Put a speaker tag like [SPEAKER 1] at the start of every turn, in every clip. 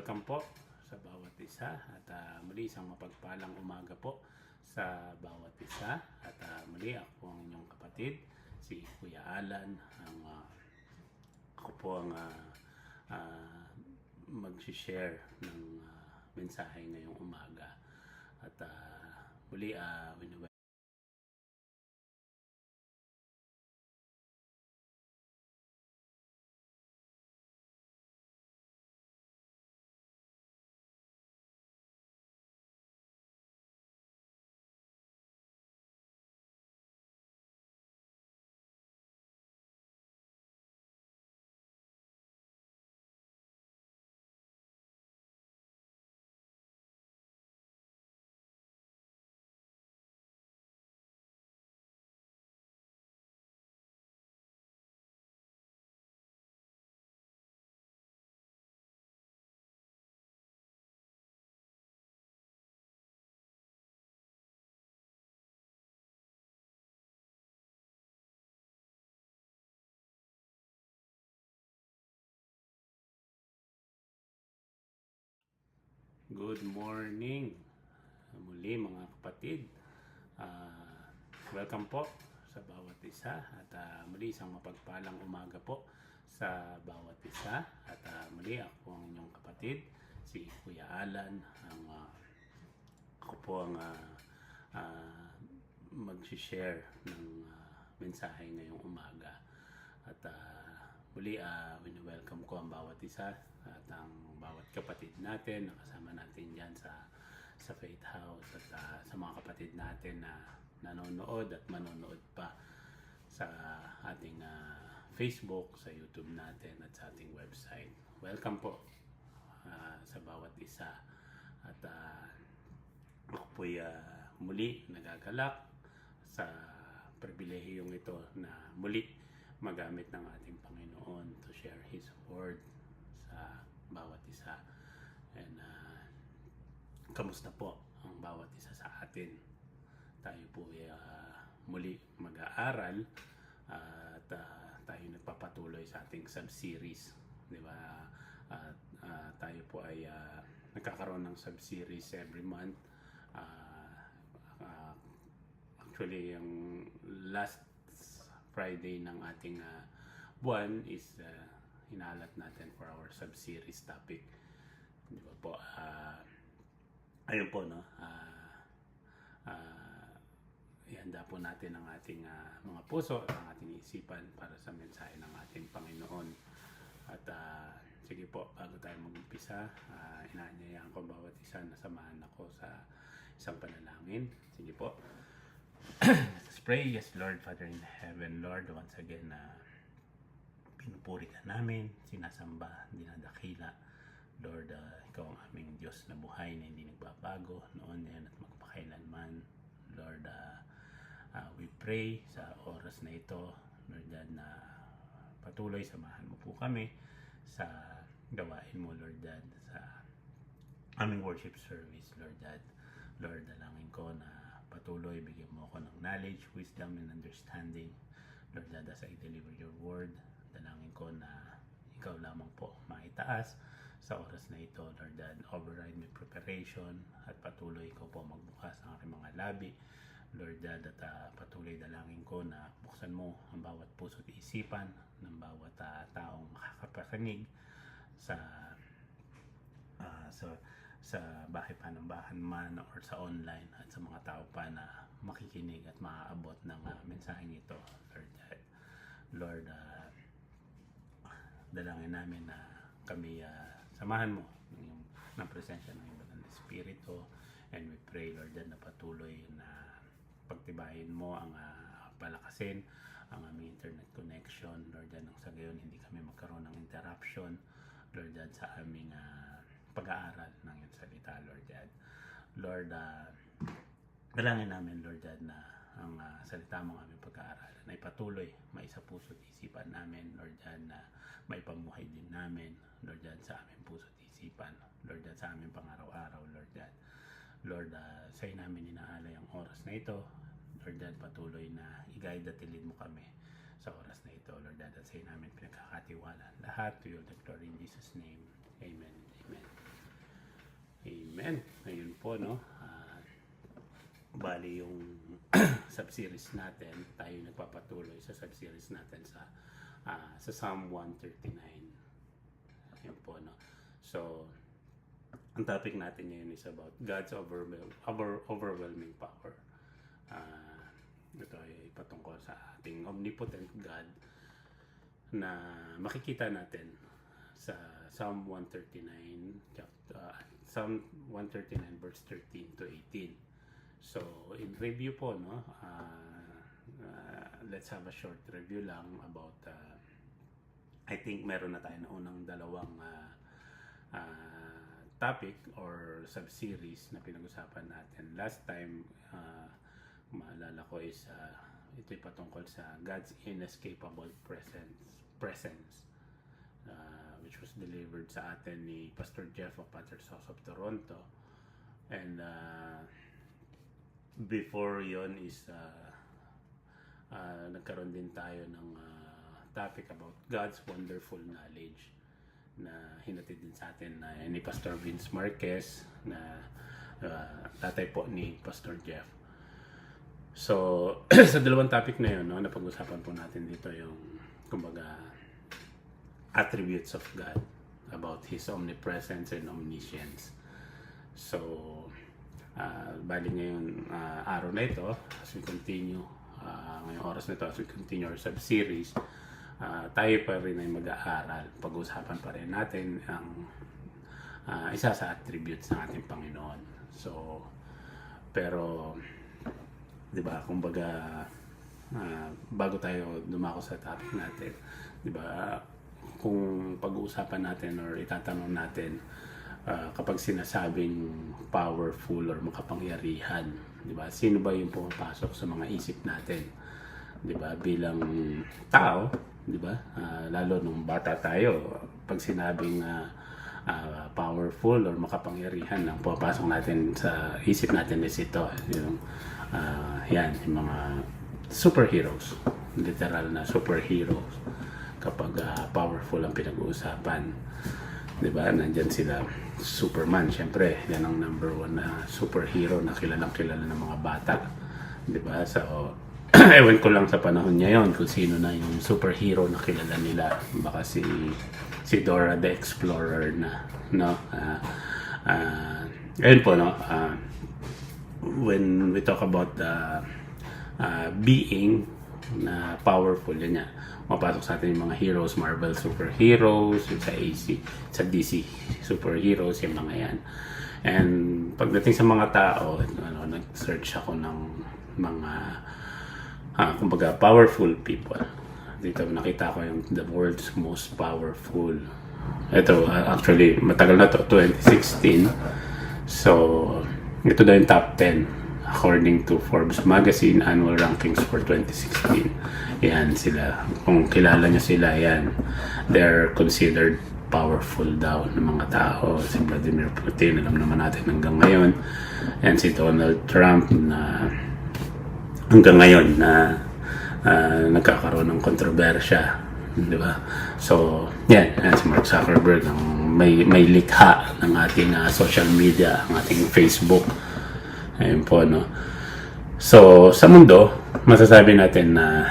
[SPEAKER 1] welcome po sa bawat isa at muli isang mapagpalang umaga po sa bawat isa at muli ako ang inyong kapatid, si Kuya Alan. Ako po ang mag-share ng mensahe ngayong umaga at muli good morning muli mga kapatid. Welcome po sa bawat isa at muli isang mapagpalang umaga po sa bawat isa at muli ako ang inyong kapatid, si Kuya Alan. Ako po ang mag-share ng mensahe ngayong umaga at muli welcome ko ang bawat isa at ang bawat kapatid natin na kasama natin dyan sa Faith House at sa mga kapatid natin na nanonood at manonood pa sa ating Facebook, sa YouTube natin at sa ating website. Welcome po sa bawat isa at ako po'y muli nagagalak sa pribilehiyong ito na muli magamit ng ating Panginoon to share His Word sa bawat isa. And kamusta po ang bawat isa sa atin? Tayo po ay muli mag-aaral at tayo nagpapatuloy sa ating sub-series, di ba? Tayo po ay nagkakaroon ng sub-series every month. Actually, yung last Friday ng ating buwan is hinalat natin for our sub-series topic. Di ba po? Ayun po, no? Ihanda po natin ang ating mga puso at ang ating isipan para sa mensahe ng ating Panginoon. At sige po, bago tayo mag-umpisa, inaanyayaan ko bawat isa na samahan ako sa isang panalangin. Sige po. Let's pray. Yes, Lord, Father in heaven, Lord, once again, pinupuri ka namin, sinasamba, dinadakila. Lord, ikaw ang aming Diyos na buhay na hindi nagbabago noon yan at magpakailanman. Lord, we pray sa oras na ito, Lord, na patuloy samahan mo po kami sa gawain mo, Lord, sa aming worship service, Lord. Lord, dalangin ko na patuloy bigyan mo ako ng knowledge, wisdom, and understanding, Lord, as I deliver your word. Dalangin ko na ikaw lamang po maitaas sa oras na ito, Lord. Override my preparation at patuloy ko po magbukas ang aking mga labi, Lord. At patuloy dalangin ko na buksan mo ang bawat puso at isipan ng bawat taong makakapakinig sa bahay panambahan man or sa online at sa mga tao pa na makikinig at maaabot ng mensaheng ito, Lord. Lord, dalangin namin na kami samahan mo ng presensya ng Banal na Espiritu, and we pray, Lord, na patuloy na pagtibayin mo ang palakasin ang aming internet connection, Lord, nang sa gayon hindi kami magkaroon ng interruption, Lord, sa aming pag-aaral ng iyong salita, Lord. Lord, dalangin namin, Lord, na ang salita mong aming pag-aaralan ay patuloy maisa puso at isipan namin, Lord, na maipamuhay din namin, Lord, sa aming puso at isipan, Lord, sa aming pang-araw-araw, Lord. Lord, sa'yo namin inaalay ang oras na ito, Lord. Patuloy na i-guide at i-lead mo kami sa oras na ito, Lord. At sa'yo namin pinagkakatiwala lahat. To you the glory in Jesus' name. Amen. Amen. Amen. Ngayon po, no? Bali yung sub-series natin, tayo nagpapatuloy sa sub-series natin sa Psalm 139. Ayun po, no? So, ang topic natin ngayon is about God's overwhelming power. Ito ay patungkol sa ating omnipotent God na makikita natin sa Psalm 139, Psalm 139 verse 13 to 18. So, in review po, no, let's have a short review lang about, I think meron na tayo na unang dalawang topic or sub-series na pinag-usapan natin. Last time, maalala ko is, ito'y patungkol sa God's inescapable presence, which was delivered sa atin ni Pastor Jeff of Father's House of Toronto. And, before yon is nagkaroon din tayo ng topic about God's wonderful knowledge na hinatid din sa atin ni Pastor Vince Marquez na tatay po ni Pastor Jeff. So sa dalawang topic na yun, no, napag-usapan po natin dito yung kumbaga attributes of God, about His omnipresence and omniscience. So bali ngayon araw na ito, as we continue ngayong oras na ito, as we continue our sub-series, tayo pa rin ay mag-aaral, pag-usapan pa rin natin ang isa sa attributes ng ating Panginoon. So, pero di ba, kumbaga bago tayo dumako sa topic natin, di ba, kung pag-uusapan natin or itatanong natin kapag sinasabing powerful or makapangyarihan, di ba? Sino ba yung pumapasok sa mga isip natin? Di ba? Bilang tao, di ba? Lalo nung bata tayo, pag sinabing powerful or makapangyarihan, ang pumapasok natin sa isip natin is ito, yung yan, yung mga superheroes, literal na superheroes. Kapag powerful ang pinag-uusapan, diba, nandyan sila. Superman, syempre, yan ang number one na superhero na kilalang-kilala ng mga bata, diba? So, ewan ko lang sa panahon niya yon kung sino na yung superhero na kilala nila. Baka si Dora the Explorer na, no? Ayun po, no? When we talk about being na powerful, yan niya, mapasok sa atin yung mga heroes, Marvel superheroes, sa DC superheroes, yung mga yan. And pagdating sa mga tao, nag-search ako ng mga kumbaga powerful people. Dito nakita ko yung the world's most powerful. Ito actually matagal na to, 2016. So ito daw yung top 10 according to Forbes Magazine annual rankings for 2016. Yan sila. Kung kilala nyo sila, yan. They're considered powerful daw ng mga tao. Si Vladimir Putin, alam naman natin hanggang ngayon. And si Donald Trump na hanggang ngayon na nagkakaroon ng kontrobersya. Di ba? So, yan. Yan si Mark Zuckerberg ang may likha ng ating social media, ang ating Facebook. Ayun po, no? So, sa mundo, masasabi natin na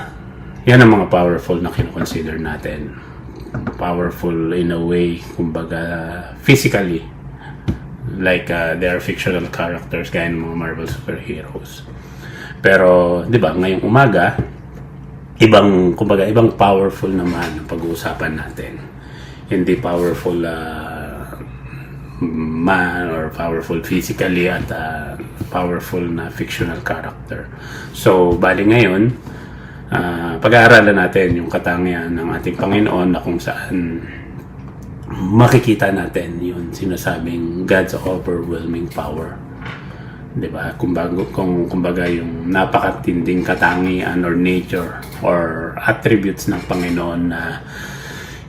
[SPEAKER 1] yan ang mga powerful na kinoconsider natin. Powerful in a way, kumbaga, physically. Like, they are fictional characters, gaya ng mga Marvel superheroes. Pero, di ba, ngayong umaga, ibang powerful naman ang pag-uusapan natin. Hindi powerful man or powerful physically at powerful na fictional character. So, bali ngayon, pag-aaralan natin yung katangian ng ating Panginoon na kung saan makikita natin yung sinasabing God's overwhelming power. Diba? Kumbaga yung napakatinding katangian or nature or attributes ng Panginoon na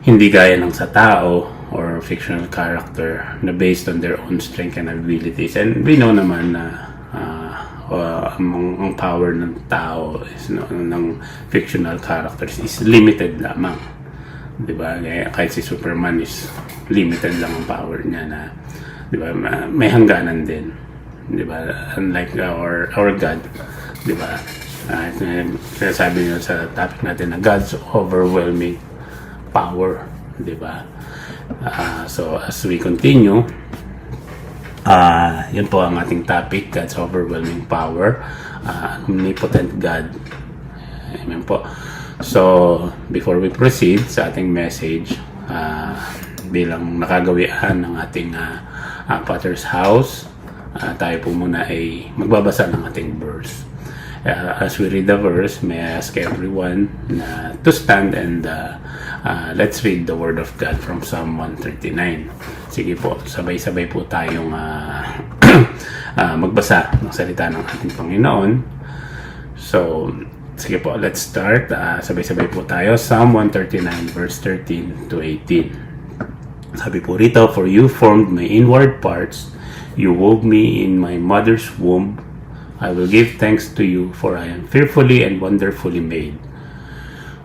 [SPEAKER 1] hindi gaya ng sa tao or fictional character na based on their own strength and abilities. And we know naman na ang power ng tao is, ng fictional characters is limited lamang. Diba? Kahit si Superman is limited lang ang power niya na Di ba? May hangganan din. Di ba? Unlike our God. Di ba? Sabi nyo sa topic natin na God's overwhelming power. Di ba? So as we continue, yun po ang ating topic, God's overwhelming power, omnipotent God. Amen po. So before we proceed sa ating message, bilang nakagawian ng ating Potter's House, tayo po muna ay magbabasa ng ating verse. As we read the verse, may I ask everyone to stand and let's read the Word of God from Psalm 139. Sige po, sabay-sabay po tayong magbasa ng salita ng ating Panginoon. So, sige po, let's start. Sabay-sabay po tayo. Psalm 139 verse 13 to 18. Sabi po rito, "For you formed my inward parts, you wove me in my mother's womb. I will give thanks to you, for I am fearfully and wonderfully made.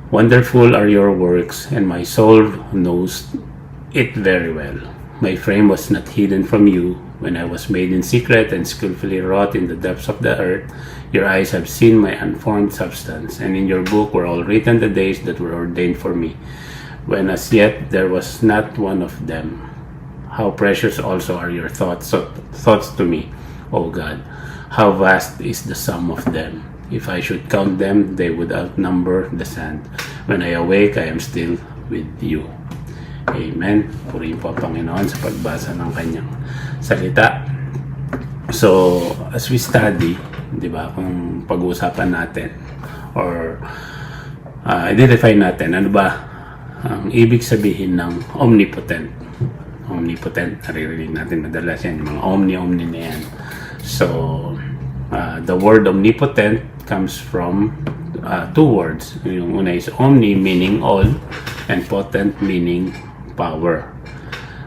[SPEAKER 1] Wonderful are your works, and my soul knows it very well. My frame was not hidden from you when I was made in secret and skillfully wrought in the depths of the earth. Your eyes have seen my unformed substance, and in your book were all written the days that were ordained for me, when as yet there was not one of them. How precious also are your thoughts to me, O God. How vast is the sum of them. If I should count them, they would outnumber the sand. When I awake, I am still with you." Amen. Purihin po ang Panginoon sa pagbasa ng kanyang salita. So, as we study, di ba, kung pag-uusapan natin or identify natin, ano ba ang ibig sabihin ng omnipotent? Omnipotent, naririnig natin madalas yan, yung mga omni na yan. So, the word omnipotent comes from two words. Yung una is omni, meaning all, and potent, meaning power.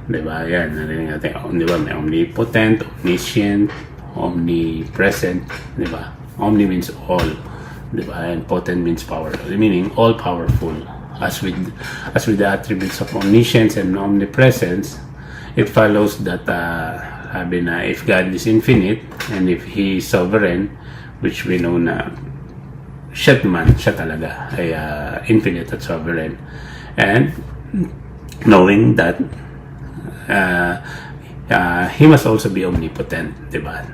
[SPEAKER 1] Diba? Yan, narinig natin. Diba? May omnipotent, omniscient, omnipresent. Diba? Omni means all. Diba? And potent means power. Meaning all powerful. As with the attributes of omniscience and omnipresence, it follows that sabi na if God is infinite and if He is sovereign, which we know na siya talaga ay infinite at sovereign, and knowing that He must also be omnipotent, diba?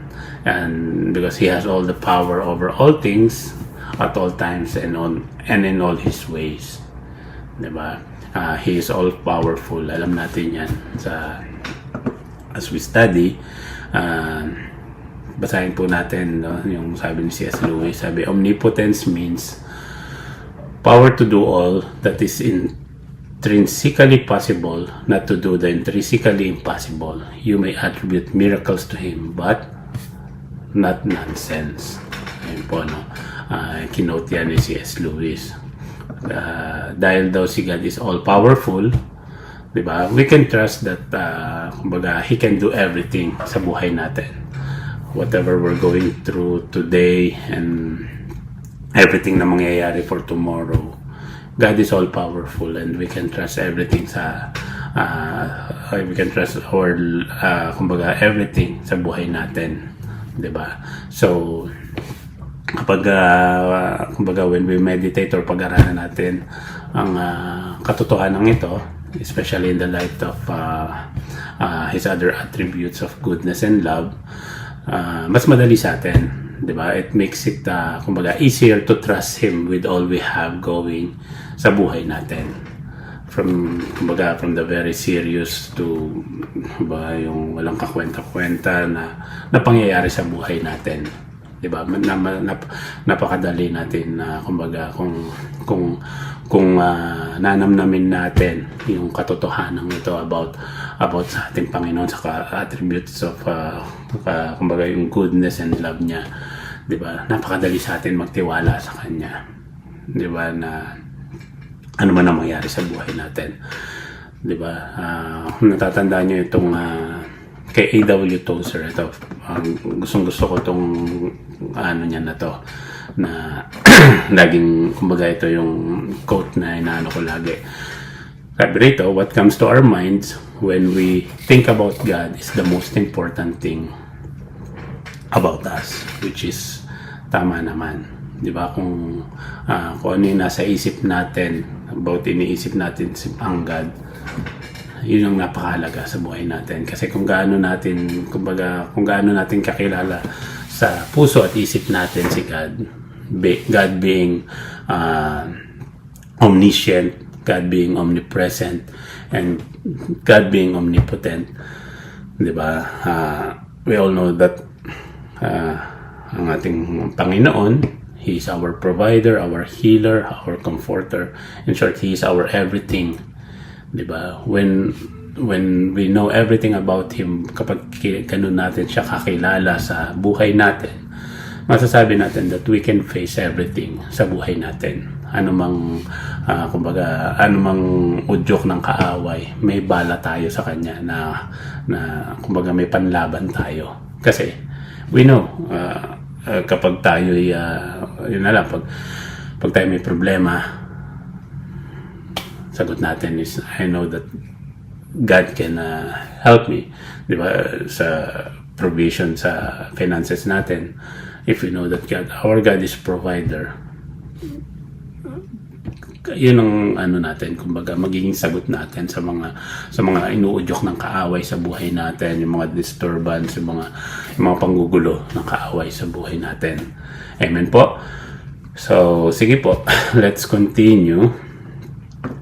[SPEAKER 1] And because He has all the power over all things at all times and in all His ways, diba? He is all powerful. Alam natin yan as we study. Basahin po natin, no, yung sabi ni C.S. Lewis. Sabi, omnipotence means power to do all that is intrinsically possible, not to do the intrinsically impossible. You may attribute miracles to Him, but not nonsense. Ayun po, no? Kinote yan ni C.S. Lewis. Dahil daw si God is all powerful, diba? We can trust that kumbaga, He can do everything sa buhay natin. Whatever we're going through today and everything na mangyayari for tomorrow, God is all powerful and we can trust everything we can trust our kumbaga everything sa buhay natin, diba? So kapag kumbaga when we meditate or pag-aralan natin ang katotohanan ito, especially in the light of His other attributes of goodness and love, mas madali sa atin, di ba? It makes it kumbaga easier to trust Him with all we have going sa buhay natin, from the very serious to yung walang kakwenta-kwenta na pangyayari sa buhay natin, di ba? Napakadali natin na kumbaga kung nanamnamin natin yung katotohanan ito about sa ating Panginoon, sa attributes of kumbaga yung goodness and love niya, di ba? Napakadali sa atin magtiwala sa kanya, di ba, na ano man ang mangyari sa buhay natin, di ba? Natatandaan niyo itong kay A.W. Tozer, ito gusto ko itong niya na to, na laging kumbaga ito yung quote na inaano ko lagi. Sabi rito, what comes to our minds when we think about God is the most important thing about us, which is tama naman. Di ba? Kung ano yung nasa isip natin, about iniisip natin ang God, yun yung napakahalaga sa buhay natin. Kasi kung gaano natin, kumbaga, kung gaano natin kakilala sa puso at isip natin si God, God being omniscient, God being omnipresent, and God being omnipotent, di ba? We all know that ang ating Panginoon, He is our provider, our healer, our comforter. In short, He is our everything. Diba? When we know everything about Him, kapag ganun natin siya kakilala sa buhay natin, masasabi natin that we can face everything sa buhay natin. Ano mang udyok ng kaaway, may bala tayo sa kanya na kumbaga may panlaban tayo. Kasi we know kapag tayo yun na lang, pag tayo may problema, sagot natin is, I know that God can help me, di ba, sa provision sa finances natin. If we know that our God is provider, yun ang natin, kumbaga magiging sagot natin sa mga inuudyok ng kaaway sa buhay natin, yung mga disturbance, yung mga panggugulo ng kaaway sa buhay natin. Amen po. So sige po, let's continue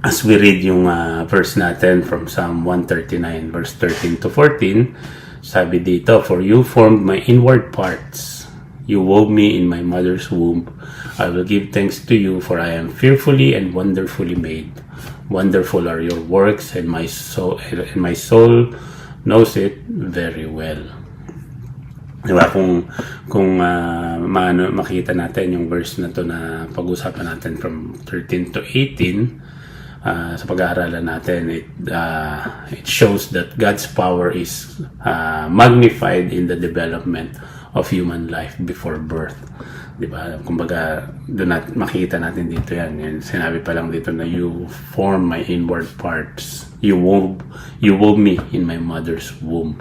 [SPEAKER 1] as we read yung verse natin from Psalm 139 verse 13 to 14. Sabi dito, for you formed my inward parts, you wove me in my mother's womb. I will give thanks to you, for I am fearfully and wonderfully made. Wonderful are your works, and my soul knows it very well. Diba? Kung makita natin yung verse na to na pag-usapan natin from 13 to 18, sa pag-aaralan natin, it shows that God's power is magnified in the development of human life before birth. Diba? Kumbaga, doon makita natin dito yan. Sinabi pa lang dito na you form my inward parts. You wove me in my mother's womb.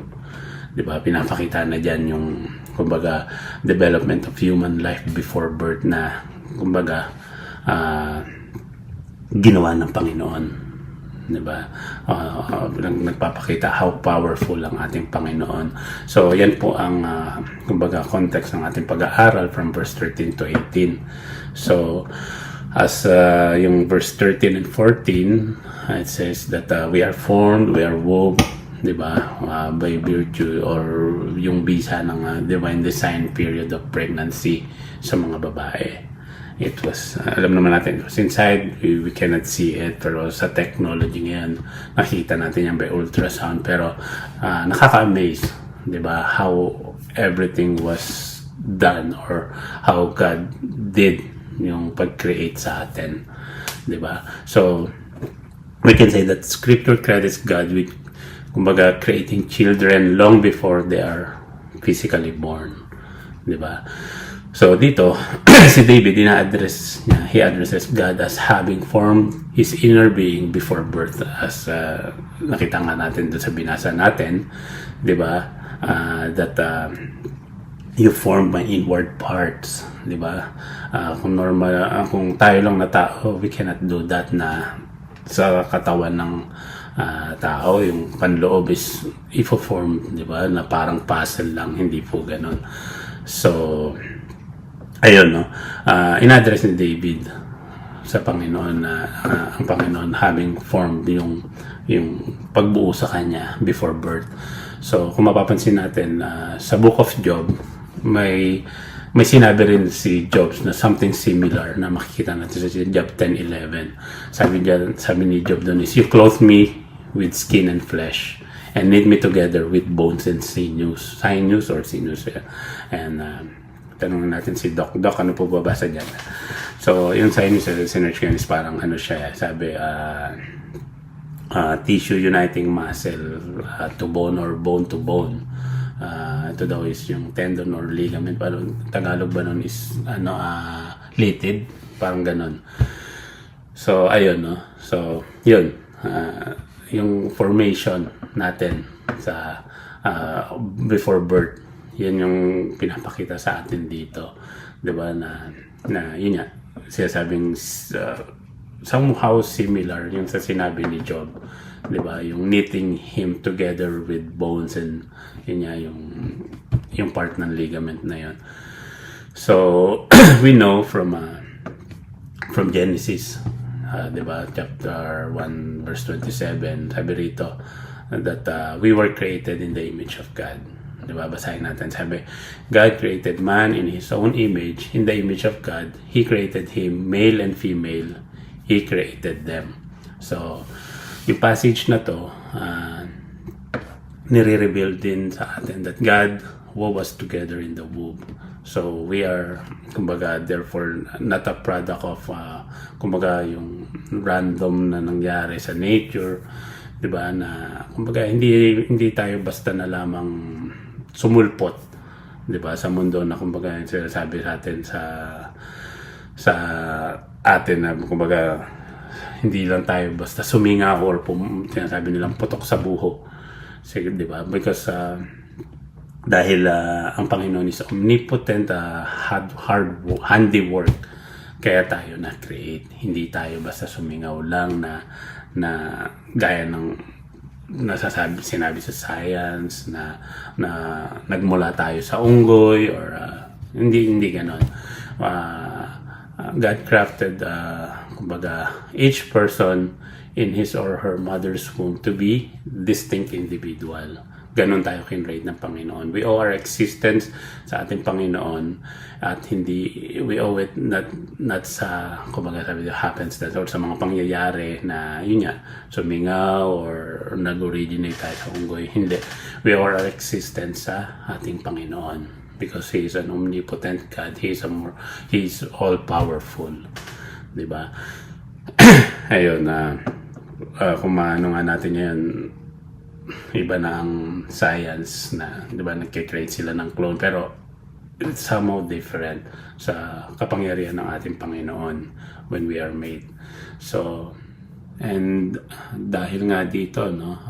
[SPEAKER 1] Diba? Pinapakita na dyan yung, kumbaga, development of human life before birth na, kumbaga, ginawa ng Panginoon. Diba? Nagpapakita how powerful ang ating Panginoon. So yan po ang kumbaga context ng ating pag-aaral from verse 13 to 18. So as yung verse 13 and 14, it says that we are formed, we are wove, diba, by virtue or yung bisa ng divine design period of pregnancy sa mga babae. It was, alam naman natin, it was inside, we cannot see it, pero sa technology ngayon, nakita natin yan by ultrasound, pero nakaka-amaze, di ba, how everything was done, or how God did yung pag-create sa atin, di ba? So, we can say that Scripture credits God with, kumbaga, creating children long before they are physically born, di ba? So dito, si David, he addresses God as having formed his inner being before birth, as nakita nga natin doon sa binasa natin, di ba? That you formed my inward parts, di ba? Kung normal, kung tayo lang na tao, we cannot do that na sa katawan ng tao, yung panloob is ifo-form, di ba? Na parang puzzle lang, hindi po ganun. So, ayun, no? In-address ni David sa Panginoon na ang Panginoon having formed yung pagbuo sa kanya before birth. So, kung mapapansin natin, sa Book of Job, may sinabi rin si Job na something similar na makikita natin sa Job 10:11. Sabi ni Job doon is, you clothe me with skin and flesh and knit me together with bones and sinews. Sinews or sinews. Yeah. And tanong natin si Doc, ano po babasa dyan? So, yung sinews, sinerch ko yun is parang ano siya, sabi, tissue uniting muscle to bone or bone to bone. Ito daw is yung tendon or ligament, parang Tagalog ba nun is litid, parang ganon. So ayun, no? So yun, yung formation natin sa before birth. Yan yung pinapakita sa atin dito, 'di ba, na yun nga sinasabing somehow similar yung sa sinabi ni Job, 'di ba, yung knitting him together with bones, and yun nga yung part ng ligament na yun. So we know from Genesis, 'di ba, chapter 1 verse 27, sabi rito that we were created in the image of God. 'Di ba, basahin natin, sabi, God created man in His own image, in the image of God He created him, male and female He created them. So yung passage na to nire-reveal din sa atin that God wove us together in the womb. So we are, kumbaga, therefore not a product of kumbaga yung random na nangyari sa nature, 'di ba, na kumbaga hindi tayo basta na lamang sumulpot, 'di ba, sa mundo na kumbaga sinasabi sa atin sa atin na kumbaga hindi lang tayo basta suminga or sinasabi nilang putok sa buho. Sige, 'di ba? Because dahil ang Panginoon is omnipotent, handiwork, kaya tayo na-create. Hindi tayo basta sumingaw lang na gaya ng sinabi sa science na nagmula tayo sa unggoy, or hindi ganon. God crafted kumbaga each person in his or her mother's womb to be distinct individual. Ganon tayo kinrate ng Panginoon. We owe our existence sa ating Panginoon, at we owe it not sa, kumbaga sabi, happenstance or sa mga pangyayari na yun nga, sumingaw or nag-originate tayo sa unggoy. Hindi. We owe our existence sa ating Panginoon because He is an omnipotent God. He is all-powerful. Diba? Ayun, kung maano nga natin yan, iba na ang science na, di ba, nagkikreate sila ng clone, pero it's somehow different sa kapangyarihan ng ating Panginoon when we are made. So, and dahil nga dito, no,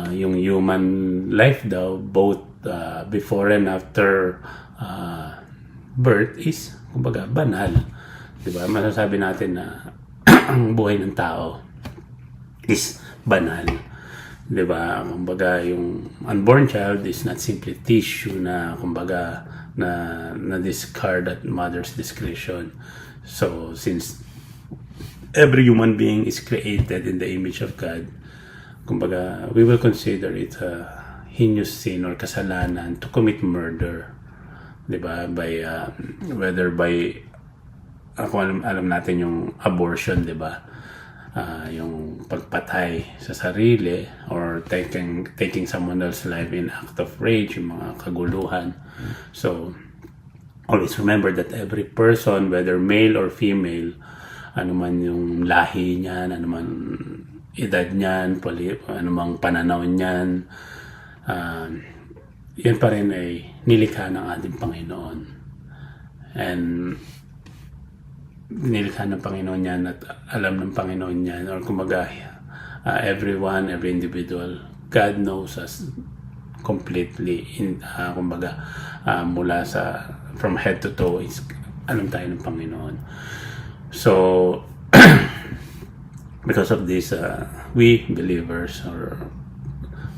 [SPEAKER 1] yung human life daw, both before and after birth is, kumbaga, banal. Di ba? Masasabi natin na ang buhay ng tao is banal. 'Di ba? Kumbaga, yung unborn child is not simply tissue na kumbaga na discard at mother's discretion. So since every human being is created in the image of God, kumbaga, we will consider it a heinous sin or kasalanan to commit murder. 'Di ba? By whether by alam natin yung abortion, 'di ba? Yung pagpatay sa sarili or taking someone else's life in act of rage, yung mga kaguluhan. So always remember that every person, whether male or female, ano man yung lahi niyan, ano man edad niyan, ano mang pananaw niyan, yan pa rin ay nilikha ng ating Panginoon. And nilikha ng Panginoon yan at alam ng Panginoon yan, or kumbaga everyone, every individual, God knows us completely, kumbaga mula from head to toe is alam tayo ng Panginoon. So because of this, we believers, or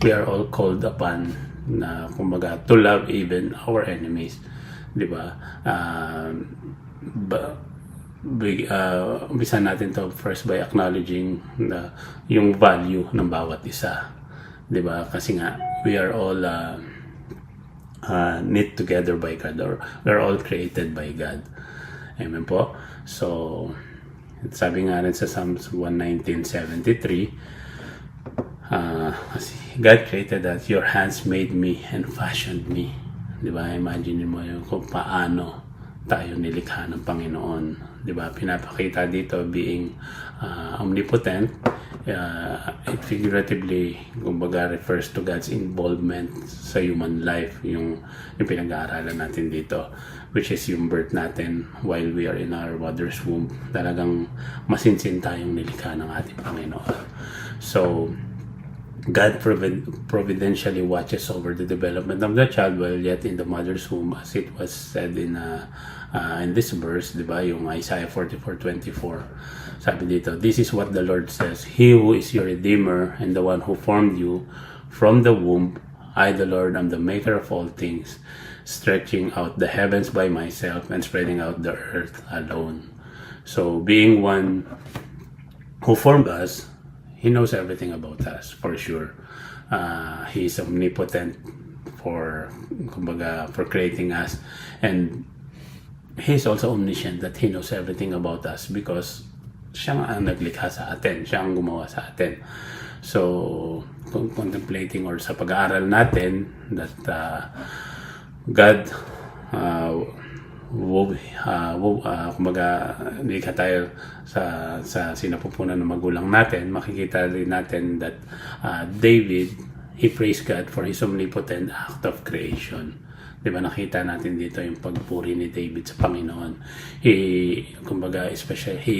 [SPEAKER 1] we are all called upon na kumbaga to love even our enemies, di ba? Umpisa natin to first by acknowledging yung value ng bawat isa, 'di ba? Kasi nga we are all knit together by God, or we are all created by God. Amen po. So sabi nga rin sa Psalms 119:73, God created us, your hands made me and fashioned me. 'Di ba? Imagine mo yung kung paano tayo nilikha ng Panginoon, 'di ba? Pinapakita dito being omnipotent It figuratively, kumbaga, refers to God's involvement sa human life, yung pinag-aaralan natin dito, which is yung birth natin while we are in our mother's womb. Talagang masinsin tayong nilikha ng ating Panginoon. So, God providentially watches over the development of the child while yet in the mother's womb, as it was said in this verse, di ba, yung Isaiah 44:24. Sabi dito, "This is what the Lord says, He who is your Redeemer and the one who formed you from the womb, I the Lord am the maker of all things, stretching out the heavens by myself and spreading out the earth alone." So, being one who formed us, He knows everything about us, for sure. He is omnipotent for creating us. And He is also omniscient, that He knows everything about us because siya ang naglikha sa atin. Siya ang gumawa sa atin. So, contemplating or sa pag-aaral natin that God nilikha tayo sa sinapupunan ng magulang natin, makikita rin natin that David, he praised God for his omnipotent act of creation. Diba, nakita natin dito yung pagpuri ni David sa Panginoon. He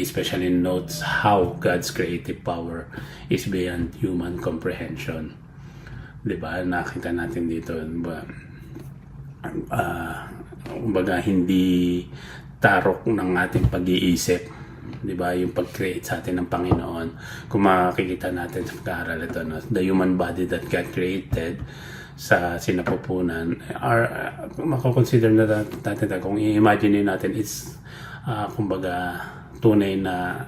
[SPEAKER 1] especially notes how God's creative power is beyond human comprehension. Diba, nakita natin dito, diba, hindi tarok ng ating pag-iisip, di ba, yung pag-create sa atin ng Panginoon. Kung makikita natin sa pag-aaral ito, no? The human body that God created sa sinapupunan, mako-consider na natin, kung i-imagine natin, it's tunay na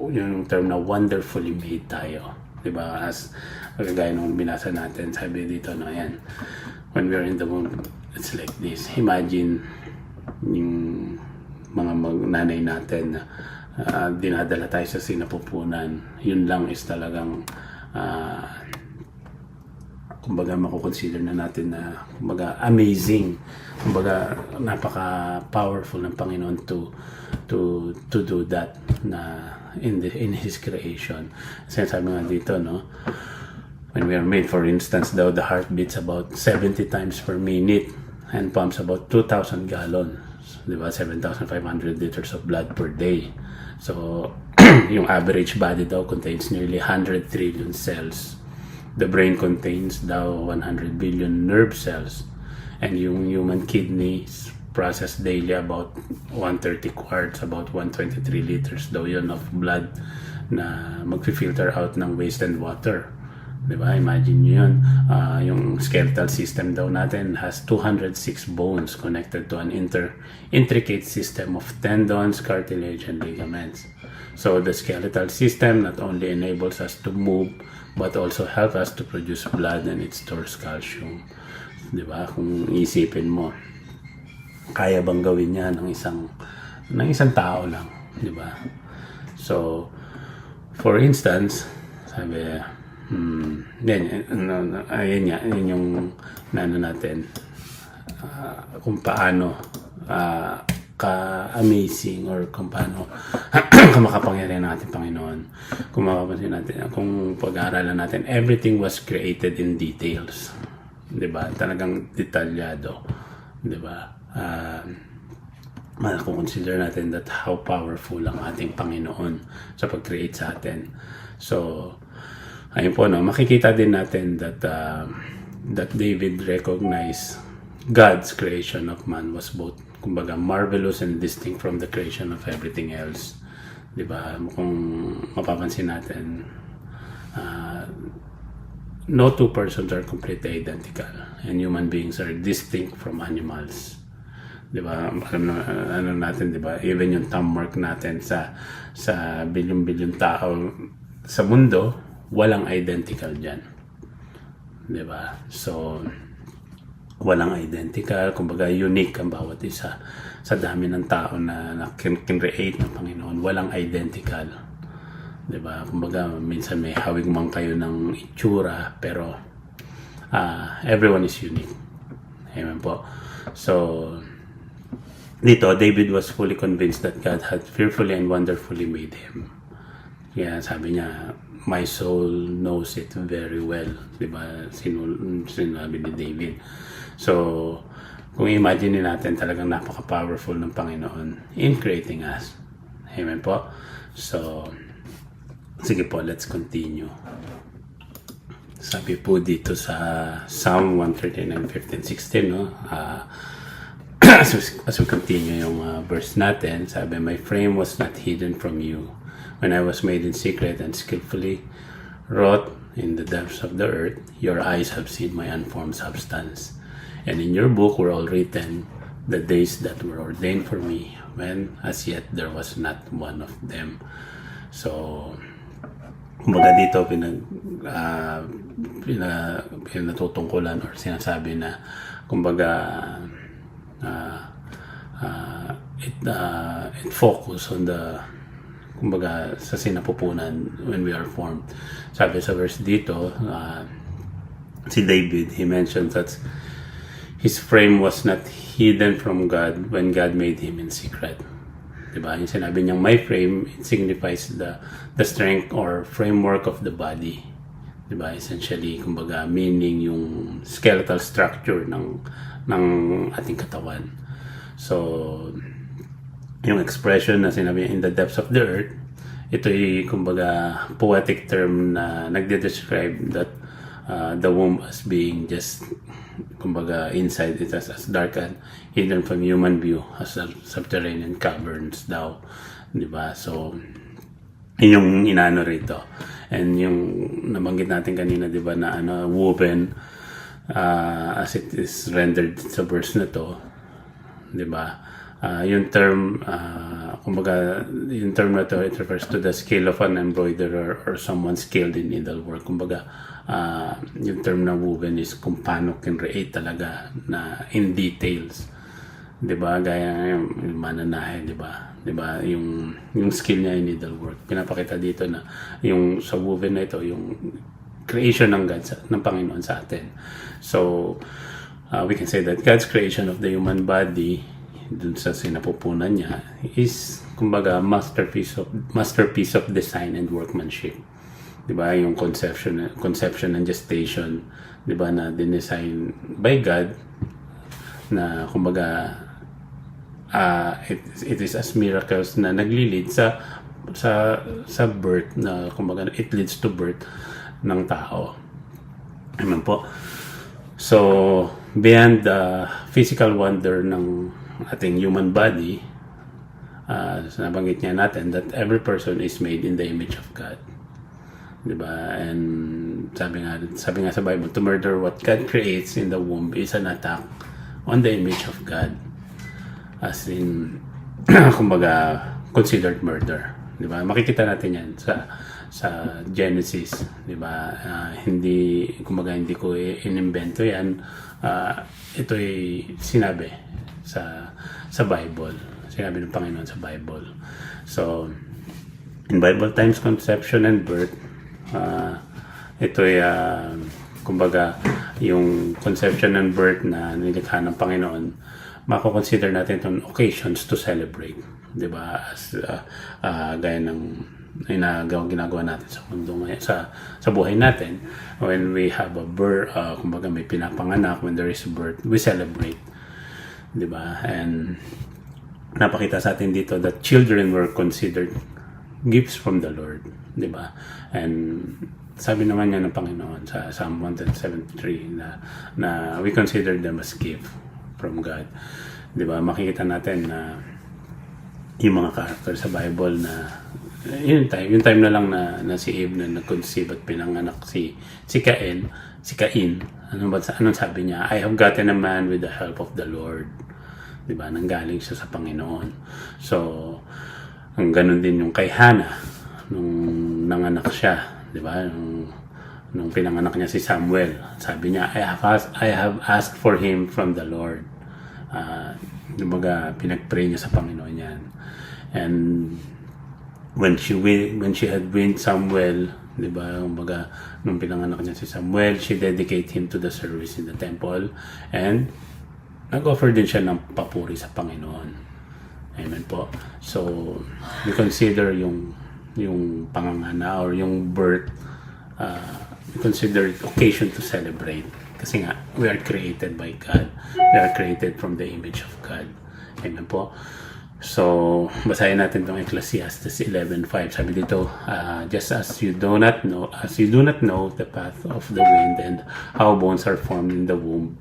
[SPEAKER 1] yung term na wonderfully made tayo, di ba, as gaya nung binasa natin, sabi dito, no, yan, when we are in the womb, it's like this. Imagine yung mga nanay natin na dinadala tayo sa sinapupunan. Yun lang is talagang mako-consider na natin na amazing. Napaka-powerful ng Panginoon to do that na in His creation. Sinasabi nga dito, no? When we are made, for instance, daw the heart beats about 70 times per minute and pumps about 2,000 gallons, di ba? 7,500 liters of blood per day. So, yung average body daw contains nearly 100 trillion cells. The brain contains daw 100 billion nerve cells. And yung human kidneys process daily about 130 quarts, about 123 liters daw yun of blood na mag-filter out ng waste and water. Diba? Imagine nyo yun. Yung skeletal system daw natin has 206 bones connected to an intricate system of tendons, cartilage, and ligaments. So the skeletal system not only enables us to move, but also help us to produce blood, and it stores calcium. Diba? Kung isipin mo, kaya bang gawin yan ng isang tao lang? Diba? So, for instance, sabi, ayun yung natin, kung paano ka-amazing or kung paano makapangyarihan natin Panginoon. Kung mapapansin natin, kung pag-aaralan natin, everything was created in details, diba? Talagang detalyado, diba? Consider natin that how powerful ang ating Panginoon sa pag-create sa atin. So, ayun po, no, makikita din natin that David recognized God's creation of man was both, marvelous and distinct from the creation of everything else. Diba? Kung mapapansin natin, no two persons are completely identical, and human beings are distinct from animals. Diba? Alam natin, diba? Even yung thumb mark natin sa bilyon-bilyon tao sa mundo, walang identical dyan. Diba? So, walang identical, unique ang bawat isa sa dami ng tao na create ng Panginoon. Walang identical. Diba? Minsan may hawig man kayo ng itsura, pero everyone is unique. Amen po. So, dito, David was fully convinced that God had fearfully and wonderfully made him. Kaya sabi niya, my soul knows it very well. Diba? Sinabi ni David. So, kung imagine natin, talagang napaka-powerful ng Panginoon in creating us. Amen po. So, sige po, let's continue. Sabi po dito sa Psalm 139, 15, 16, no? As we continue yung verse natin, sabi, my frame was not hidden from you when I was made in secret and skillfully wrought in the depths of the earth. Your eyes have seen my unformed substance, and in your book were all written the days that were ordained for me, when as yet there was not one of them. So, kumbaga dito pinatutungkulan or sinasabi na kumbaga it focus on the kumbaga sa sinapupunan when we are formed. Sabi sa verse dito, si David, he mentioned that his frame was not hidden from God when God made him in secret. Diba? Yung sinabi niyang my frame, it signifies the strength or framework of the body. Diba? Essentially, kumbaga, meaning yung skeletal structure ng ating katawan. So, yung expression na sinabi in the depths of the earth, ito'y kumbaga poetic term na nagde-describe that the womb as being just kumbaga inside it as dark and hidden from human view as subterranean caverns daw, di ba? So yun yung inano rito, and yung nabanggit natin kanina, di ba, na woven as it is rendered sa verse na to, di ba? Yung term kumbaga yung term na to, it refers to the skill of an embroiderer or someone skilled in needlework. Kumbaga yung term na woven is kung paano kinreate talaga na in details, 'di ba? Gaya yung mananahe, 'di ba? 'Di ba yung skill niya in needlework. Pinapakita dito na yung sa woven na ito yung creation ng God ng Panginoon sa atin. So we can say that God's creation of the human body dun sa sinapupunan niya is kumbaga masterpiece of design and workmanship. 'Di ba? Yung conception and gestation, 'di ba, na dinesign by God na kumbaga it is as miracles na naglilid sa birth, na kumbaga it leads to birth ng tao. Amen po. So beyond the physical wonder ng ating human body, nabanggit niya natin that every person is made in the image of God. Diba? And sabi nga sa Bible, to murder what God creates in the womb is an attack on the image of God. As in, kumbaga, considered murder. Diba? Makikita natin yan sa Genesis. Diba? Hindi ko inimbento yan. Ito'y sinabi sa Bible. Sinabi ng Panginoon sa Bible. So, in Bible times, conception and birth, ito'y kumbaga yung conception and birth na nilikha ng Panginoon, mako-consider natin itong occasions to celebrate, di ba? As gaya ng ginagawa natin sa mundo ngayon, sa buhay natin. When we have a birth, kumbaga may pinapanganak, when there is a birth, we celebrate, di ba? And napakita sa atin dito that children were considered gifts from the Lord, di ba? And sabi naman niya ng Panginoon sa Psalm 173 na we consider them as gift from God, di ba? Makikita natin na yung mga character sa Bible na yung time na lang na si Eve na nag-conceive at pinanganak si Cain. Anong sabi niya? I have gotten a man with the help of the Lord, di ba? Nanggaling siya sa Panginoon. So ang ganun din yung kay Hannah nung nanganak siya, di ba? Nung pinanganak niya si Samuel, sabi niya, I have asked for him from the Lord. Kumbaga, pinag-pray niya sa Panginoon yan. And when she had weaned Samuel, di ba? Kumbaga, nung pinanganak niya si Samuel, she dedicated him to the service in the temple, and nag-offer din siya ng papuri sa Panginoon. Amen po. So, we consider yung yung pangangana or yung birth, we consider it occasion to celebrate. Kasi nga, we are created by God. We are created from the image of God. Amen po. So, basahin natin itong Ecclesiastes 11:5. Sabi dito, just as you do not know the path of the wind and how bones are formed in the womb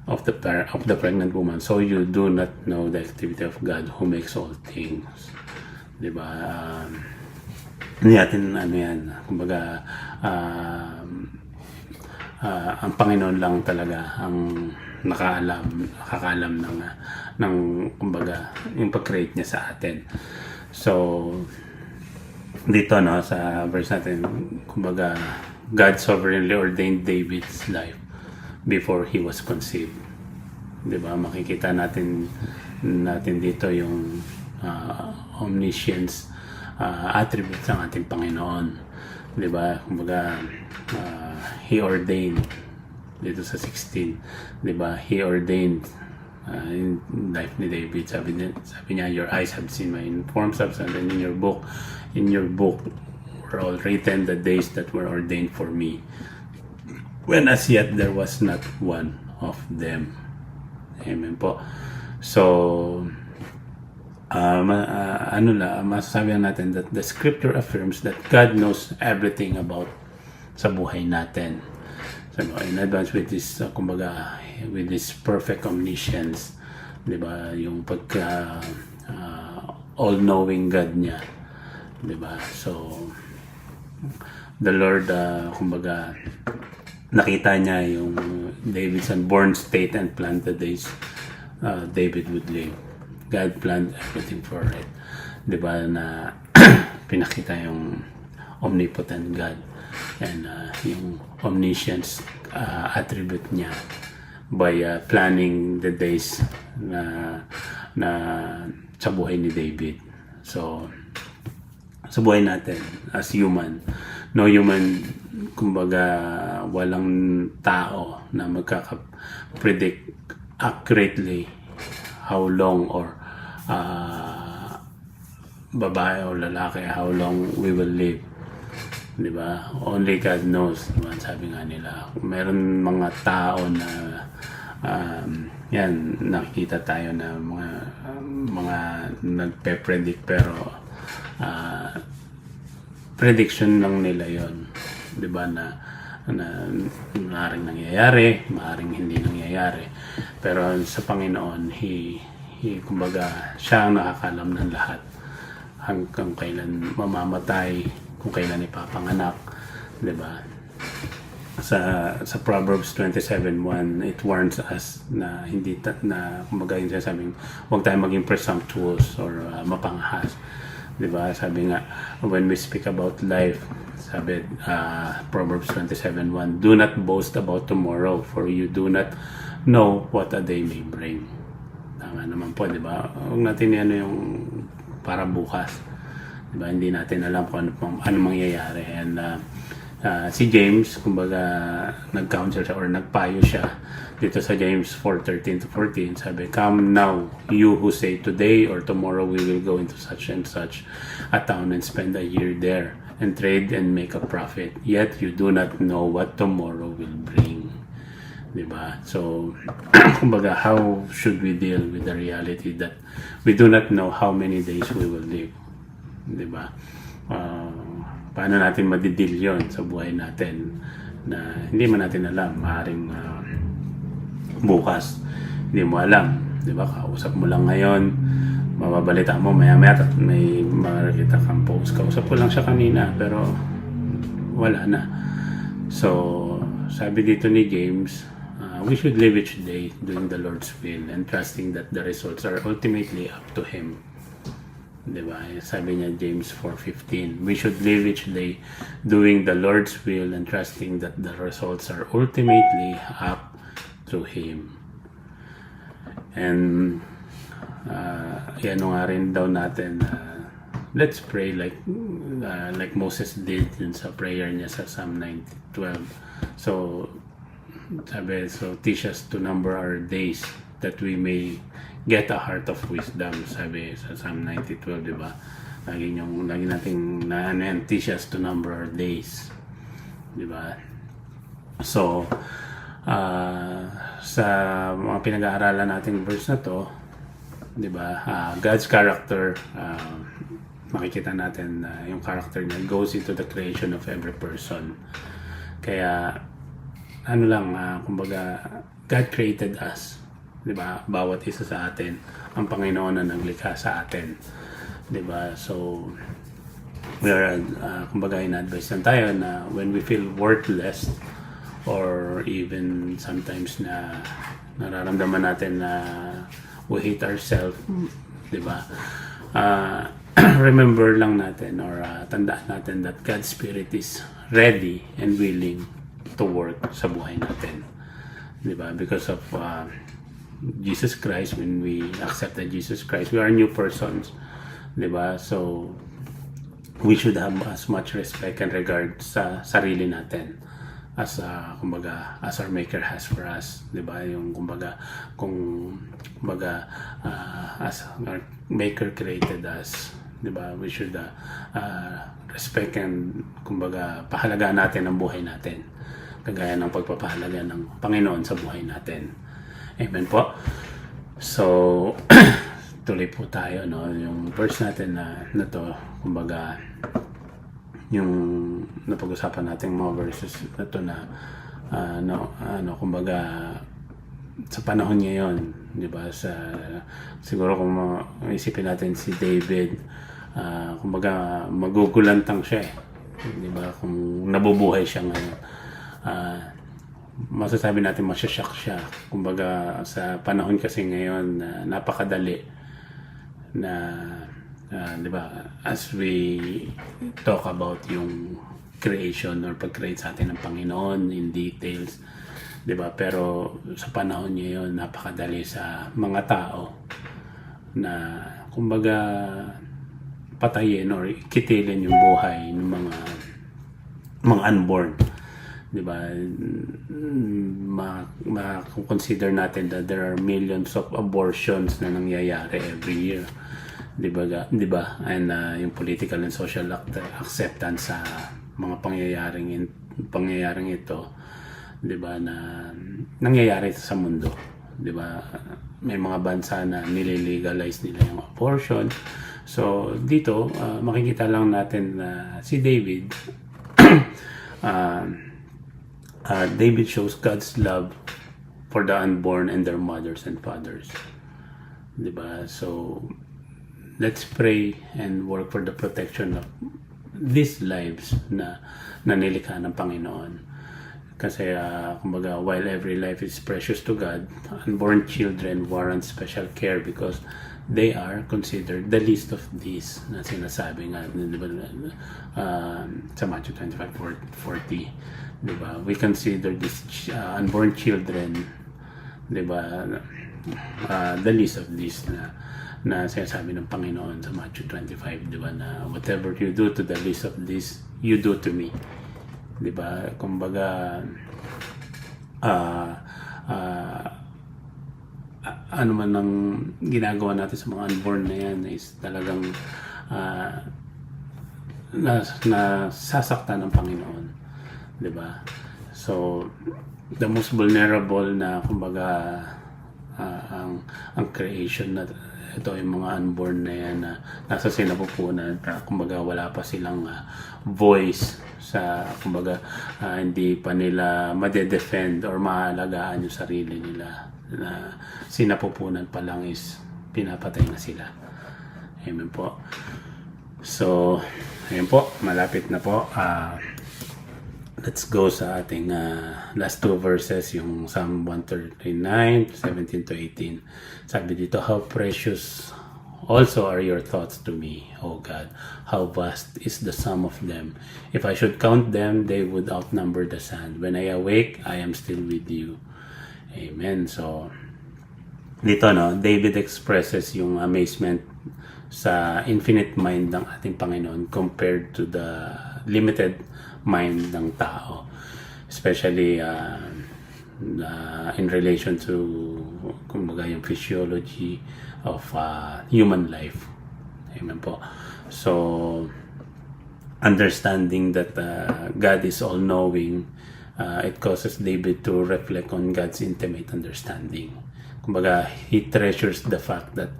[SPEAKER 1] of the pregnant woman, so you do not know the activity of God who makes all things. Diba? Hindi natin yan. Kumbaga, ang Panginoon lang talaga ang nakakaalam ng kumbaga yung pag-create niya sa atin. So dito sa verse natin, kumbaga God sovereignly ordained David's life before he was conceived. 'Di ba? Makikita natin dito yung omniscience attributes ng ating Panginoon. 'Di ba? Kumbaga he ordained dito sa 16, 'di ba? He ordained in life ni David. Sabi niya, your eyes have seen my informed substance, and in your book were all written the days that were ordained for me, when as yet there was not one of them. Amen po. So masasabi natin that the scripture affirms that God knows everything about sa buhay natin. So, in advance with this, kumbaga, with this perfect omniscience, di ba, yung pagka all-knowing God niya, di ba? So, the Lord, kumbaga, nakita niya yung David's unborn state and planned the days David would live. God planned everything for it. Di ba, na pinakita yung omnipotent God and yung omniscience attribute niya by planning the days na sa buhay ni David. So sa buhay natin as human, no human, kumbaga walang tao na magkaka-predict accurately how long, or babae o lalaki, how long we will live. Di ba? Only God knows. Diba? Sabi nga nila, meron mga tao na yan, nakikita tayo na mga nagpe-predict, pero prediction lang nila yon, di ba, na maaaring nangyayari, maaaring hindi nangyayari, pero sa Panginoon, kumbaga siya ang nakakalam ng lahat, hanggang kailan mamamatay, kung kailan ipapanganak, 'di ba? Sa Proverbs 27:1, it warns us na hindi na kumbaga yung sabing huwag tayong maging presumptuous or mapangahas, 'di ba? Sabi nga, when we speak about life, sabi Proverbs 27:1, do not boast about tomorrow, for you do not know what a day may bring. Tama naman po, 'di ba? Huwag natin yung para bukas. Diba, hindi natin alam kung ano mangyayari. And si James, kumbaga nag-counsel siya or nagpayo siya dito sa James 4:13-14. Sabi, come now, you who say today or tomorrow we will go into such and such a town and spend a year there and trade and make a profit, yet you do not know what tomorrow will bring. Diba? So kumbaga, how should we deal with the reality that we do not know how many days we will live? Diba? Paano natin madidil yon sa buhay natin na hindi man natin alam, maaaring bukas hindi mo alam, diba? Kausap mo lang ngayon, mababalita mo maya-maya at may makikita kang post, kausap ko lang siya kanina pero wala na. So sabi dito ni James, we should live each day doing the Lord's will and trusting that the results are ultimately up to Him. Diba? Sabi niya, James 4:15, we should live each day doing the Lord's will and trusting that the results are ultimately up to Him. And yan nga rin daw natin, let's pray like Moses did dun sa prayer niya sa Psalm 90:12. So sabi, so teach us to number our days that we may get a heart of wisdom, sabi sa Psalm 90:12, di ba? Lagi nating teach us to number our days. Di ba? So, sa mga pinag-aaralan nating verse na to, di ba, God's character, makikita natin na yung character niya goes into the creation of every person. Kaya, kumbaga, God created us. Di ba? Bawat isa sa atin, ang Panginoon na naglikha sa atin. Di ba? So, we are, kumbaga, in-advise lang tayo na when we feel worthless, or even sometimes na nararamdaman natin na we hate ourselves, di ba? Remember lang natin or tandaan natin that God's Spirit is ready and willing to work sa buhay natin. Di ba? Because of Jesus Christ, when we accepted Jesus Christ, we are new persons. Di ba? So, we should have as much respect and regard sa sarili natin as our Maker has for us, 'di ba? Yung as our Maker created us, 'di ba? We should respect and pahalagaan natin ang buhay natin, kagaya ng pagpapahalaga ng Panginoon sa buhay natin. Amen po. So tuloy po tayo, no? Yung verse natin na to, yung napag-usapan natin mga verses na to sa panahon ngayon, di ba? Siguro kung isipin natin si David, magugulantang siya, di ba? Kung nabubuhay siya ngayon, masasabi natin masyasyak siya. Sa panahon kasi ngayon, napakadali na di ba, as we talk about yung creation or pag-create sa atin ng Panginoon in details, di ba, pero sa panahon ngayon napakadali sa mga tao na patayin or kitilin yung buhay ng mga unborn, di ba? Ma-consider natin that there are millions of abortions na nangyayari every year. Di ba? And yung political and social acceptance sa mga pangyayaring ito, di ba, na nangyayari sa mundo. Di ba? May mga bansa na nililegalize nila yung abortion. So dito, makikita lang natin na si David David shows God's love for the unborn and their mothers and fathers. Di ba? So let's pray and work for the protection of these lives na nilikha ng Panginoon. Kasi while every life is precious to God, unborn children warrant special care because they are considered the least of these na sinasabi nga, di ba, sa Matthew 25:40, di ba? We consider these unborn children, di ba, the least of these na sinasabi ng Panginoon sa Matthew 25, di ba, na whatever you do to the least of this, you do to me. Di ba? Ano man ang ginagawa natin sa mga unborn na yan is talagang nasasaktan ng Panginoon. Di ba? So, the most vulnerable na ang creation na ito, yung mga unborn na yan na nasa sinapupunan, wala pa silang voice sa, hindi pa nila madedefend or maalagaan yung sarili nila, na sinapupunan pa lang is pinapatay na sila. Amen po. So, ayun po, malapit na po. Let's go sa ating last two verses, yung Psalm 139, 17 to 18. Sabi dito, how precious also are your thoughts to me, O God. How vast is the sum of them. If I should count them, they would outnumber the sand. When I awake, I am still with you. Amen. So, dito, David expresses yung amazement sa infinite mind ng ating Panginoon compared to the limited mind ng tao, especially in relation to yung physiology of human life. Amen po. So, understanding that God is all-knowing, it causes David to reflect on God's intimate understanding. Kumbaga, he treasures the fact that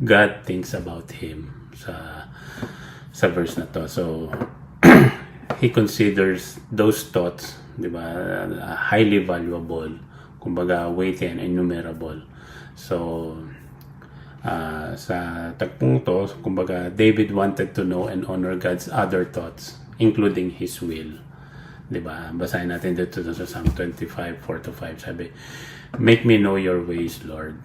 [SPEAKER 1] God thinks about him sa verse na to. So, he considers those thoughts, di ba, highly valuable, kumbaga weighty and innumerable. So, sa tagpong to, kumbaga, David wanted to know and honor God's other thoughts, including His will. Diba? Basahin natin dito sa Psalm 25, 4-5. Sabi, make me know your ways, Lord.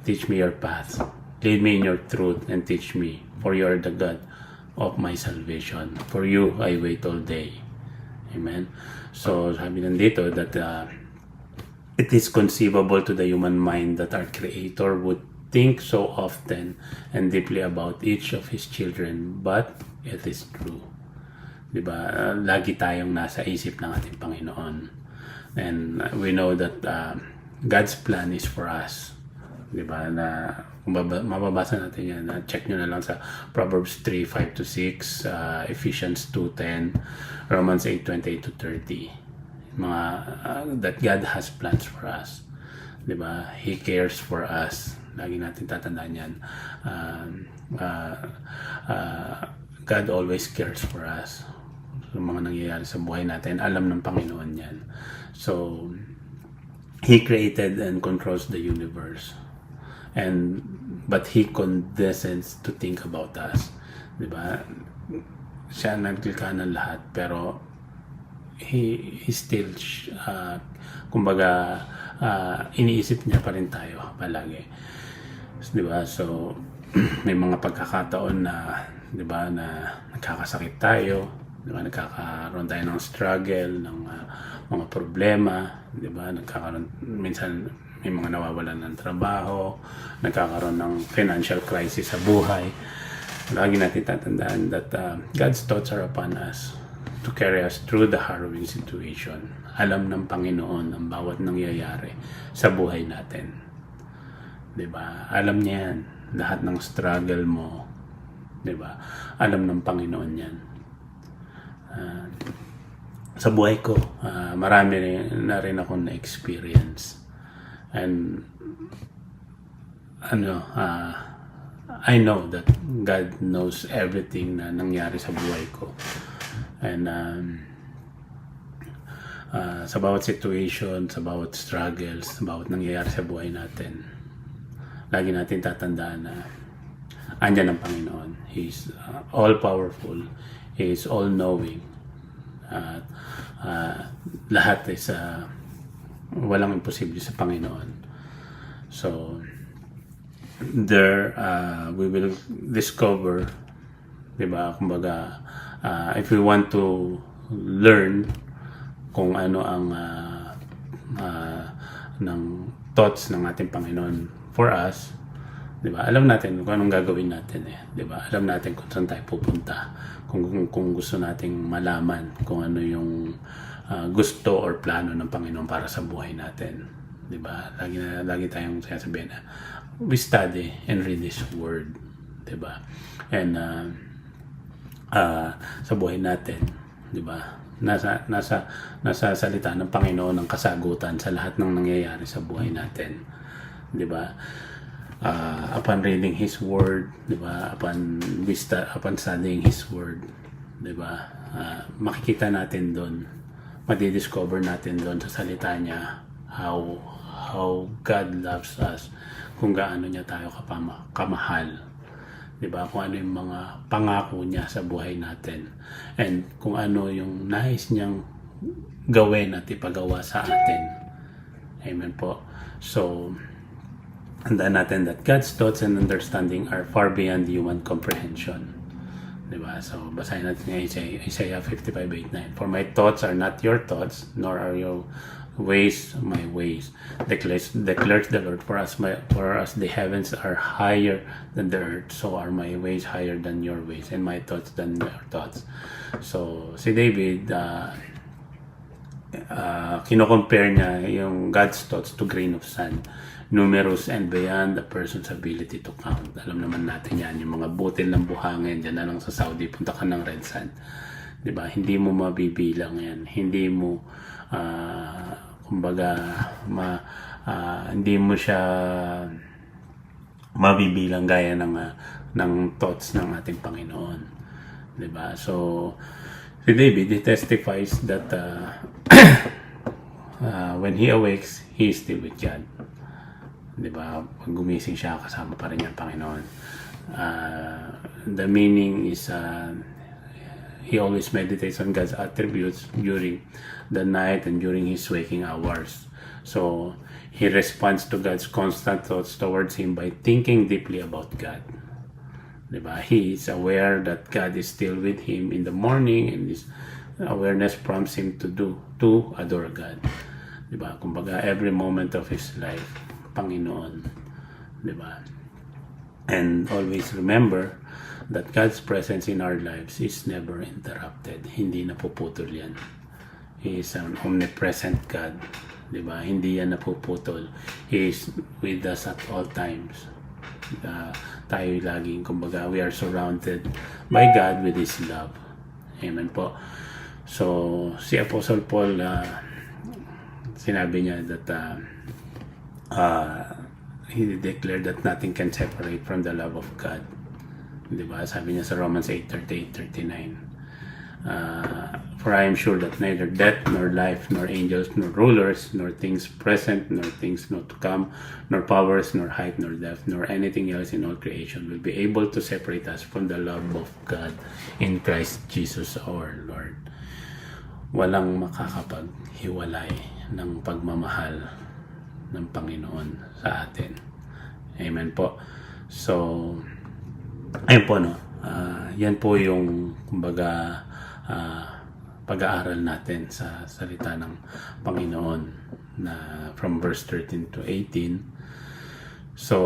[SPEAKER 1] Teach me your paths. Lead me in your truth and teach me, for you are the God of my salvation. For you, I wait all day. Amen? So, sabi nandito that it is conceivable to the human mind that our Creator would think so often and deeply about each of His children, but it is true. Diba? Lagi tayong nasa isip ng ating Panginoon. And we know that God's plan is for us. Diba? Na mababasa natin yan. Check nyo na lang sa Proverbs 3:5-6, Ephesians 2:10, Romans 8:28-30. Mga that God has plans for us. Diba? He cares for us. Lagi natin tatandaan yan. God always cares for us. So, mga nangyayari sa buhay natin, alam ng Panginoon yan. So, He created and controls the universe. But He condescends to think about us. Diba? Siya naglikha ng lahat, pero He still, kumbaga, iniisip niya pa rin tayo palagi. Diba? So, may mga pagkakataon na, diba, na nagkakasakit tayo, diba, nagkakaroon tayo ng struggle, ng mga problema, diba, minsan may mga nawawalan ng trabaho, nagkakaroon ng financial crisis sa buhay. Lagi natin tatandaan that God's thoughts are upon us to carry us through the harrowing situation. Alam ng Panginoon ang bawat nangyayari sa buhay natin. Diba? Alam niya yan. Lahat ng struggle mo, diba? Alam ng Panginoon yan. Sa buhay ko, marami na rin akong na-experience. And I know that God knows everything na nangyari sa buhay ko. And sa bawat situation, sa bawat struggles, sa bawat nangyayari sa buhay natin, lagi natin tatandaan na andyan ang Panginoon. He's all-powerful. He is all-knowing. Lahat is walang imposible sa Panginoon. So, there we will discover, diba, kumbaga, if we want to learn kung ano ang ng thoughts ng ating Panginoon for us, diba? Alam natin kung anong gagawin natin diba? Alam natin kung saan tayo pupunta. Kung gusto nating malaman kung ano yung gusto or plano ng Panginoon para sa buhay natin, diba? Lagi tayong sinasabihin na we study and read His Word, diba? And sa buhay natin, diba? Nasa salita ng Panginoon ang kasagutan sa lahat ng nangyayari sa buhay natin. Diba? Upon reading His Word, diba? Upon studying His Word, diba? Makikita natin doon, madidiscover natin doon sa salita niya how God loves us, kung gaano niya tayo kamahal, diba? Kung ano yung mga pangako niya sa buhay natin, and kung ano yung nais niyang gawin at ipagawa sa atin. Amen po. So, tandaan natin that God's thoughts and understanding are far beyond human comprehension. Diba? So, basahin natin yung Isaiah 55:8-9. For my thoughts are not your thoughts, nor are your ways my ways, declares the Lord. For as the heavens are higher than the earth, so are my ways higher than your ways, and my thoughts than your thoughts. So, si David, kino-compare niya yung God's thoughts to grain of sand, numerous and beyond the person's ability to count. Alam naman natin yan, yung mga butil ng buhangin dyan na lang sa Saudi, punta ka ng red sand, diba? Hindi mo mabibilang yan, hindi mo kumbaga hindi mo siya mabibilang gaya ng thoughts ng ating Panginoon, diba? So si David, he testifies that when he awakes, he is still with God. Diba? Pag gumising siya, kasama pa rin niya ang Panginoon. The meaning is he always meditates on God's attributes during the night and during his waking hours. So he responds to God's constant thoughts towards him by thinking deeply about God. Diba? He is aware that God is still with him in the morning, and this awareness prompts him to adore God. Diba? Kumbaga, every moment of his life, Panginoon. Diba? And always remember that God's presence in our lives is never interrupted. Hindi napuputol yan. He is an omnipresent God. Diba? Hindi yan napuputol. He is with us at all times. Tayo laging, kumbaga, we are surrounded by God with His love. Amen po. So, si Apostle Paul, sinabi niya that he declared that nothing can separate from the love of God. Diba? Sabi niya sa Romans 8:38-39. For I am sure that neither death, nor life, nor angels, nor rulers, nor things present, nor things not to come, nor powers, nor height, nor depth, nor anything else in all creation will be able to separate us from the love of God in Christ Jesus our Lord. Walang makakapaghiwalay ng pagmamahal ng Panginoon sa atin. Amen po. So, ayun po, no? Yan po yung, kumbaga, pag-aaral natin sa salita ng Panginoon na from verse 13 to 18. So,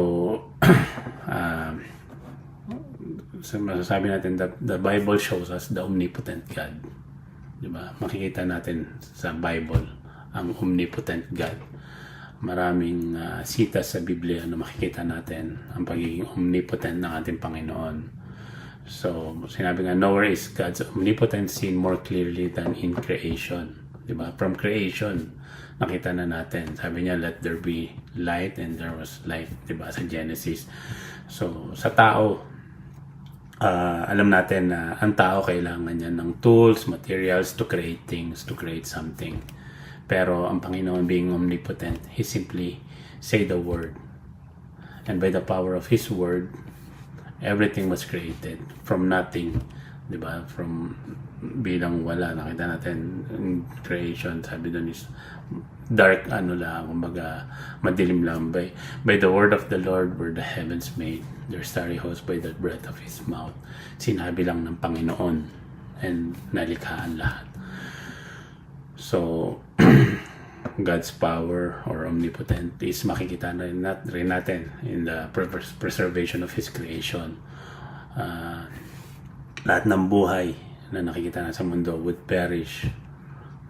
[SPEAKER 1] masasabi natin that the Bible shows us the omnipotent God. Diba? Makikita natin sa Bible ang omnipotent God. Maraming sitas sa Biblia na makikita natin ang pagiging omnipotent ng ating Panginoon. So, sinabi nga, nowhere is God's omnipotence seen more clearly than in creation. Diba? From creation, nakita na natin. Sabi niya, let there be light, and there was light. Diba? Sa Genesis. So, sa tao, alam natin na ang tao kailangan niya ng tools, materials to create things, to create something. Pero ang Panginoon being omnipotent, He simply say the word. And by the power of His word, everything was created from nothing, di ba? From bilang wala, nakita natin in creation, sabi doon is dark, kumbaga madilim lang. By the word of the Lord were the heavens made, their starry host by the breath of His mouth. Sinabi lang ng Panginoon, and nalikhaan lahat. So, God's power or omnipotent is makikita rin natin in the preservation of His creation. Lahat ng buhay na nakikita na sa mundo would perish,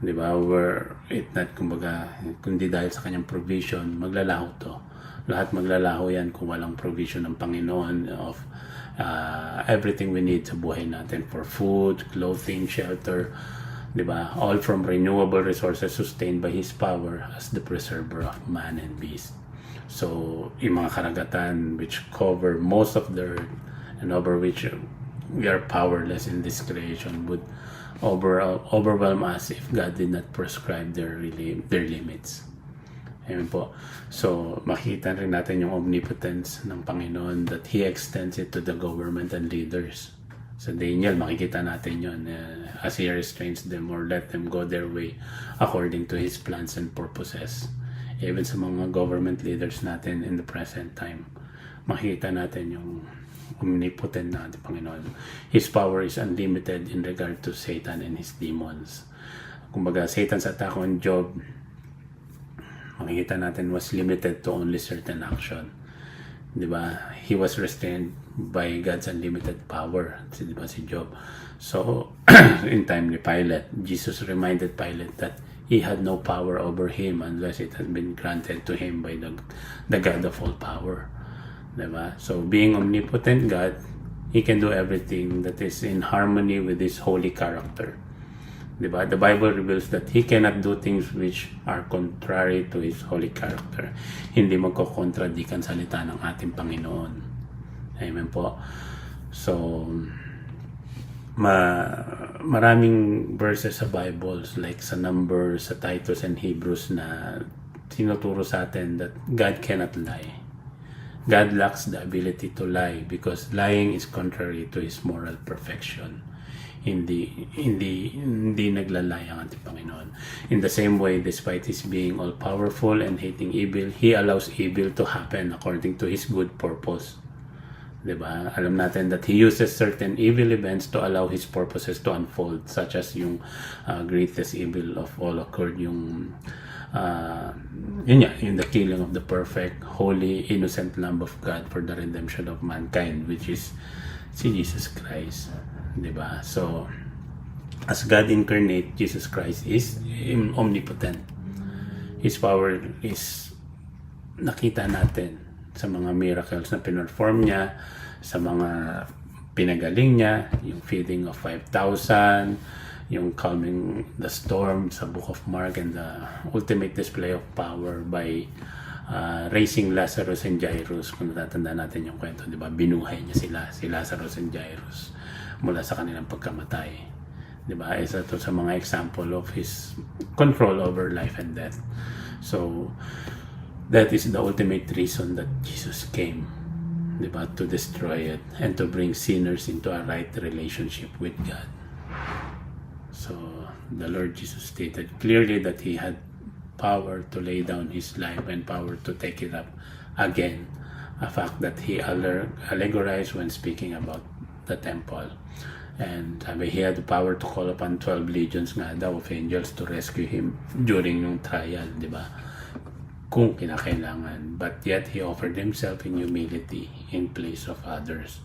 [SPEAKER 1] di ba? Were it not, kumbaga, kundi dahil sa kanyang provision, maglalaho to. Lahat maglalaho yan kung walang provision ng Panginoon of everything we need sa buhay natin, for food, clothing, shelter, diba? All from renewable resources sustained by His power as the preserver of man and beast. So, yung mga karagatan which cover most of the earth and over which we are powerless in this creation would overwhelm us if God did not prescribe their limits. Amen po. So, makikita rin natin yung omnipotence ng Panginoon that He extends it to the government and leaders. Sa Daniel, makikita natin yun as He restrains them or let them go their way according to His plans and purposes. Even sa mga government leaders natin in the present time, makikita natin yung omnipotent na ating Panginoon. His power is unlimited in regard to Satan and his demons. Kumbaga, Satan's attack on Job, makikita natin was limited to only certain action. Diba? He was restrained by God's unlimited power. Diba si Job? So, in time ni Pilate, Jesus reminded Pilate that he had no power over him unless it had been granted to him by the God of all power. Diba? So being omnipotent God, he can do everything that is in harmony with his holy character. Diba? The Bible reveals that he cannot do things which are contrary to his holy character. Hindi magkokontradict ang salita ng ating Panginoon. Amen po. So, maraming verses sa Bibles like sa Numbers, sa Titus and Hebrews na tinuturo sa atin that God cannot lie. God lacks the ability to lie because lying is contrary to his moral perfection. Hindi naglalay ang ating Panginoon. In the same way, despite his being all-powerful and hating evil, he allows evil to happen according to his good purpose. Diba? Alam natin that he uses certain evil events to allow his purposes to unfold, such as yung greatest evil of all occurred, yung in the killing of the perfect, holy, innocent Lamb of God for the redemption of mankind, which is si Jesus Christ. Diba? So, as God incarnate, Jesus Christ is omnipotent. His power is nakita natin sa mga miracles na pinerform niya, sa mga pinagaling niya, yung feeding of 5,000, yung calming the storm sa Book of Mark, and the ultimate display of power by raising Lazarus and Jairus. Kung natatanda natin yung kwento, di ba? Binuhay niya si Lazarus and Jairus mula sa kanilang pagkamatay. Di ba? Isa to sa mga example of his control over life and death. So, that is the ultimate reason that Jesus came, di ba? To destroy it and to bring sinners into a right relationship with God. So, the Lord Jesus stated clearly that he had power to lay down his life and power to take it up again. A fact that he allegorized when speaking about the temple. And he had the power to call upon 12 legions nga daw of angels to rescue him during yung trial, di ba? Kung kinakailangan. But yet, he offered himself in humility in place of others.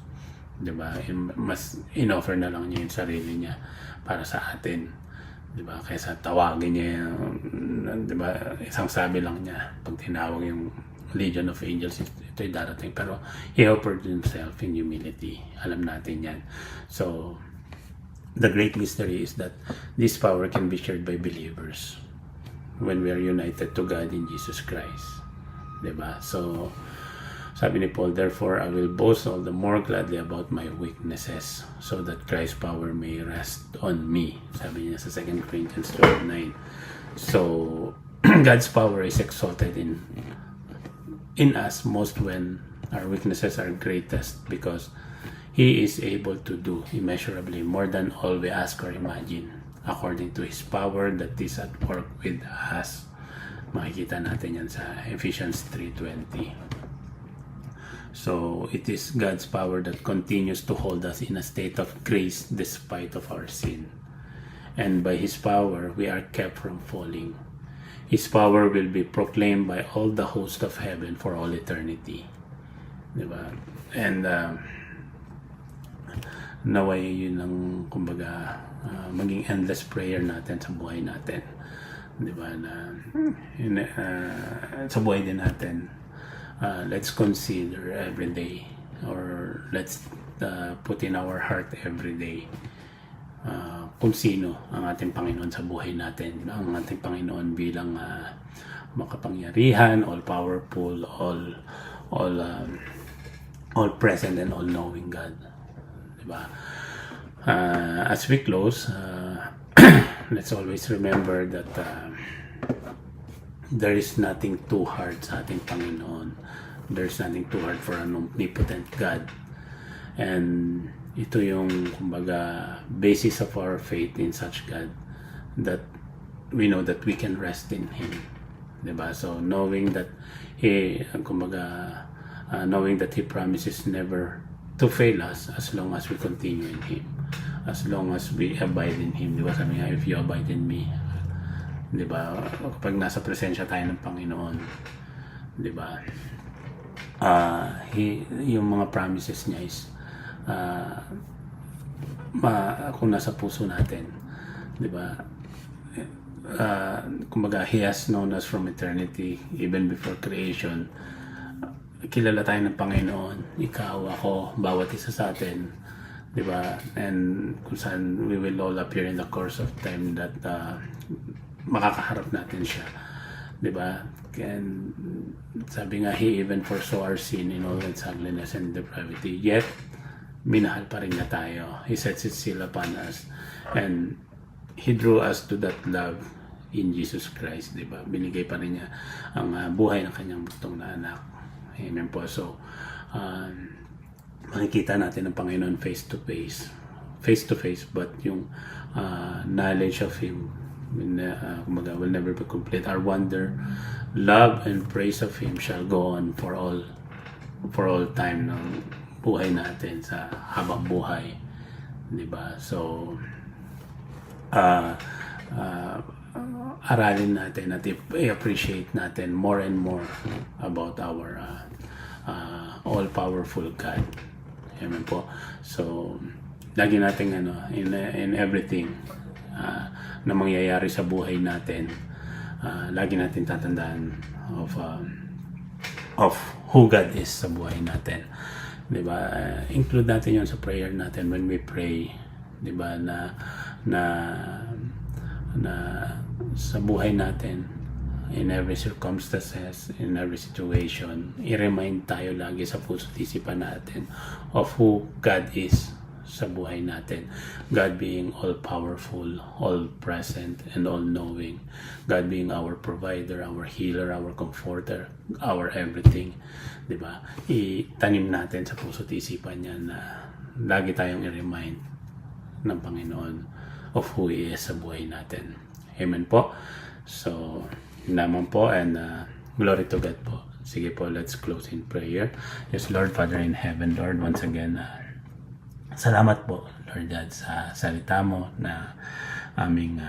[SPEAKER 1] Di ba? Mas in-offer na lang niya yung sarili niya para sa atin. Di ba? Kaysa tawagin niya, di ba? Isang sabi lang niya, pag tinawag yung legion of angels, ito'y darating. Pero he offered himself in humility. Alam natin yan. So, the great mystery is that this power can be shared by believers when we are united to God in Jesus Christ. Diba? So, sabi ni Paul, therefore, I will boast all the more gladly about my weaknesses so that Christ's power may rest on me. Sabi niya sa 2 Corinthians 12:9. So, God's power is exalted in us most when our weaknesses are greatest, because he is able to do immeasurably more than all we ask or imagine according to his power that is at work with us. Makikita natin yan sa Ephesians 3:20. So it is God's power that continues to hold us in a state of grace despite of our sin, and by his power we are kept from falling. His power will be proclaimed by all the host of heaven for all eternity. Diba? And naway yun ang kumbaga maging endless prayer natin sa buhay natin. Diba? Sa buhay din natin, let's consider every day, or let's put in our heart every day kung sino ang ating Panginoon sa buhay natin. Ang ating Panginoon bilang makapangyarihan, all-powerful, all-present and all-knowing God. Diba? As we close, let's always remember that there is nothing too hard sa ating Panginoon. There's nothing too hard for an omnipotent God. And ito yung kumbaga basis of our faith in such God, that we know that we can rest in him, diba? So knowing that he promises never to fail us as long as we continue in him, as long as we abide in him, diba? Sabi nga, if you abide in me, diba? Kapag nasa presensya tayo ng Panginoon, diba? Yung mga promises niya is kung nasa puso natin, di ba? kumbaga, He has known us from eternity, even before creation. Kilala tayo ng Panginoon, ikaw, ako, bawat isa sa atin, di ba? And kung saan we will all appear in the course of time that makakaharap natin siya, di ba? And sabi nga, He even foresaw our sin in all its ugliness and depravity, yet minahal pa rin niya tayo. He sets His seal upon us, and He drew us to that love in Jesus Christ, di ba? Binigay pa rin niya ang buhay ng kanyang bugtong na anak. Amen po. So, makikita natin ang Panginoon face to face, but yung knowledge of Him kumbaga, will never be complete. Our wonder, love, and praise of Him shall go on for all time ng buhay natin sa habang buhay, di ba? So, aralin natin at i-appreciate natin more and more about our all-powerful God. Amen po. So, lagi natin in everything na mangyayari sa buhay natin, lagi natin tatandaan of who God is sa buhay natin. Diba? Include natin yun sa prayer natin when we pray. Diba? Na sa buhay natin, in every circumstances, in every situation, i-remind tayo lagi sa puso't isipan natin of who God is sa buhay natin. God being all-powerful, all-present, and all-knowing. God being our provider, our healer, our comforter, our everything. Diba? Itanim natin sa puso't isipan niya na lagi tayong i-remind ng Panginoon of who He is sa buhay natin. Amen po. So, yun naman po, and glory to God po. Sige po, let's close in prayer. Yes, Lord, Father in heaven, Lord, once again, salamat po, Lord God, sa salita mo na aming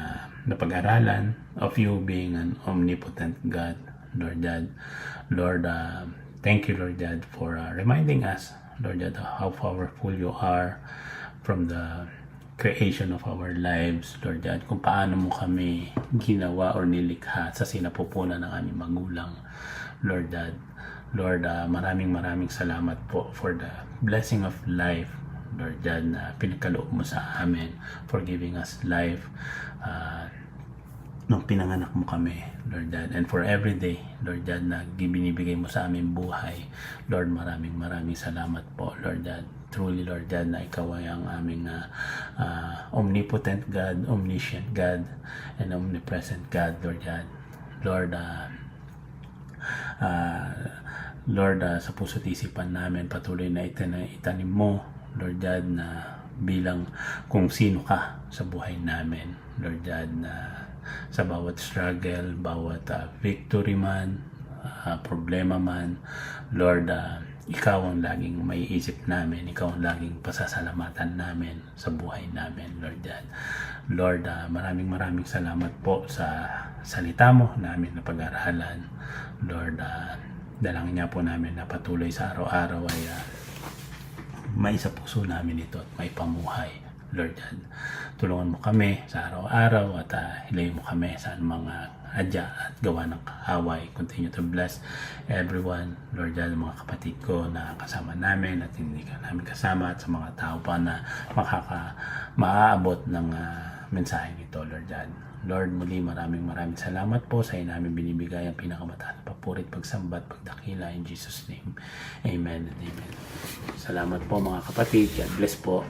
[SPEAKER 1] napag-aralan of you being an omnipotent God, Lord God. Lord, thank you, Lord God, for reminding us, Lord God, how powerful you are from the creation of our lives, Lord God, kung paano mo kami ginawa or nilikha sa sinapupunan ng aming magulang, Lord God. Lord, maraming salamat po for the blessing of life, Lord God, na pinagkaloob mo sa amin, for giving us life nung pinanganak mo kami, Lord God, and for every day, Lord God, na binibigay mo sa aming buhay. Lord, maraming salamat po, Lord God. Truly, Lord God, na ikaw ay ang aming omnipotent God, omniscient God, and omnipresent God, Lord God. Lord, sa puso't isipan namin, patuloy na itanim mo, Lord God, na bilang kung sino ka sa buhay namin, Lord God, na sa bawat struggle, bawat victory man, problema man, Lord, ikaw ang laging maiisip namin, ikaw ang laging pasasalamatan namin sa buhay namin, Lord God. Lord, maraming salamat po sa salita mo namin na pag-aralan. Lord, dalangin niya po namin na patuloy sa araw-araw ay may sa puso namin ito at may pamuhay, Lord God. Tulungan mo kami sa araw-araw at hilayin mo kami sa mga adya at gawa ng kaaway. Continue to bless everyone, Lord God, mga kapatid ko na kasama namin at hindi ka namin kasama, at sa mga tao pa na maaabot ng mensahe nito, Lord God. Lord, muli maraming salamat po sa iyo namin binibigay ang pinakamataas na papurit, pagsambat, pagdakila in Jesus' name. Amen and amen. Salamat po mga kapatid. God bless po.